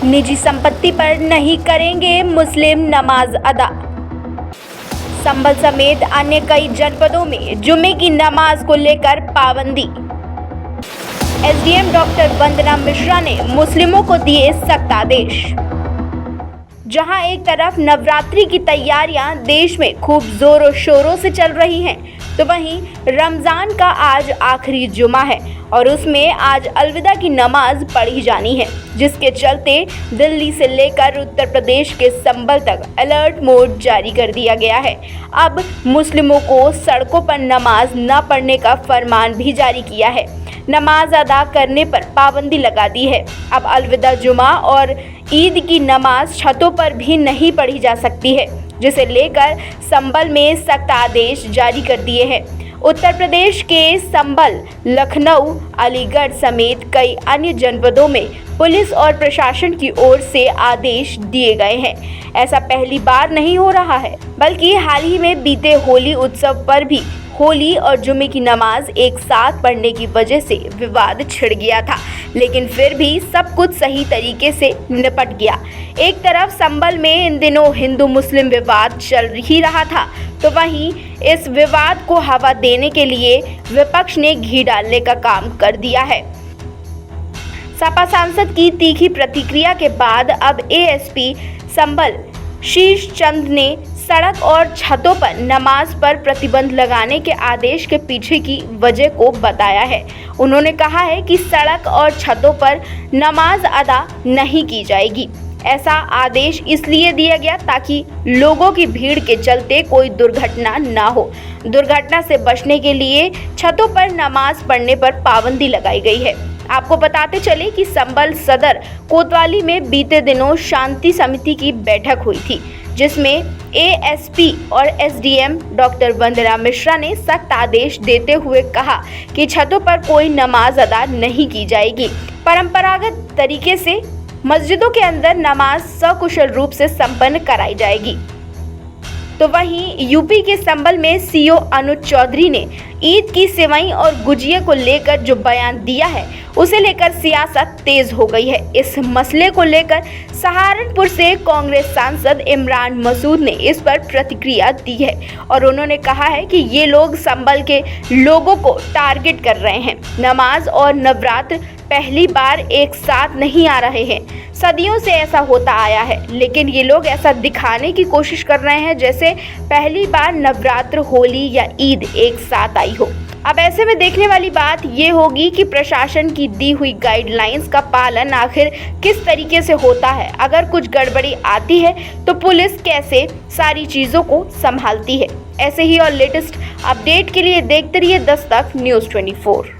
निजी संपत्ति पर नहीं करेंगे मुस्लिम नमाज अदा। संभल समेत अन्य कई जनपदों में जुमे की नमाज को लेकर पाबंदी। एसडीएम डॉक्टर वंदना मिश्रा ने मुस्लिमों को दिए सख्त आदेश। जहां एक तरफ नवरात्रि की तैयारियां देश में खूब जोरों शोरों से चल रही हैं, तो वहीं रमजान का आज आखिरी जुमा है और उसमें आज अलविदा की नमाज पढ़ी जानी है, जिसके चलते दिल्ली से लेकर उत्तर प्रदेश के संभल तक अलर्ट मोड जारी कर दिया गया है। अब मुस्लिमों को सड़कों पर नमाज न पढ़ने का फरमान भी जारी किया है। नमाज अदा करने पर पाबंदी लगा दी है। अब अलविदा जुमा और ईद की नमाज छतों पर भी नहीं पढ़ी जा सकती है, जिसे लेकर संभल में सख्त आदेश जारी कर दिए हैं। उत्तर प्रदेश के संभल, लखनऊ, अलीगढ़ समेत कई अन्य जनपदों में पुलिस और प्रशासन की ओर से आदेश दिए गए हैं। ऐसा पहली बार नहीं हो रहा है, बल्कि हाल ही में बीते होली उत्सव पर भी होली और जुमे की नमाज एक साथ पढ़ने की वजह से विवाद छिड़ गया था, लेकिन फिर भी सब कुछ सही तरीके से निपट गया। एक तरफ संभल में इन दिनों हिंदू मुस्लिम विवाद चल ही रहा था, तो वहीं इस विवाद को हवा देने के लिए विपक्ष ने घी डालने का काम कर दिया है। सपा सांसद की तीखी प्रतिक्रिया के बाद अब एएसपी संभल शीर्ष चंद ने सड़क और छतों पर नमाज पर प्रतिबंध लगाने के आदेश के पीछे की वजह को बताया है। उन्होंने कहा है कि सड़क और छतों पर नमाज अदा नहीं की जाएगी। ऐसा आदेश इसलिए दिया गया ताकि लोगों की भीड़ के चलते कोई दुर्घटना ना हो। दुर्घटना से बचने के लिए छतों पर नमाज पढ़ने पर पाबंदी लगाई गई है। आपको बताते चले कि संभल सदर कोतवाली में बीते दिनों शांति समिति की बैठक हुई थी, जिसमें एएसपी और एसडीएम डॉक्टर वंदना मिश्रा ने सख्त आदेश देते हुए कहा कि छतों पर कोई नमाज अदा नहीं की जाएगी। परंपरागत तरीके से मस्जिदों के अंदर नमाज सकुशल रूप से संपन्न कराई जाएगी। तो वहीं यूपी के संभल में सीओ अनुज चौधरी ने ईद की सेवई और गुजिया को लेकर जो बयान दिया है, उसे लेकर सियासत तेज हो गई है। इस मसले को लेकर सहारनपुर से कांग्रेस सांसद इमरान मसूद ने इस पर प्रतिक्रिया दी है और उन्होंने कहा है कि ये लोग संभल के लोगों को टारगेट कर रहे हैं। नमाज और नवरात्र पहली बार एक साथ नहीं आ रहे हैं, सदियों से ऐसा होता आया है, लेकिन ये लोग ऐसा दिखाने की कोशिश कर रहे हैं जैसे पहली बार नवरात्र, होली या ईद एक साथ आई हो। अब ऐसे में देखने वाली बात ये होगी कि प्रशासन की दी हुई गाइडलाइंस का पालन आखिर किस तरीके से होता है। अगर कुछ गड़बड़ी आती है तो पुलिस कैसे सारी चीज़ों को संभालती है। ऐसे ही और लेटेस्ट अपडेट के लिए देखते रहिए दस्तक न्यूज़ 24।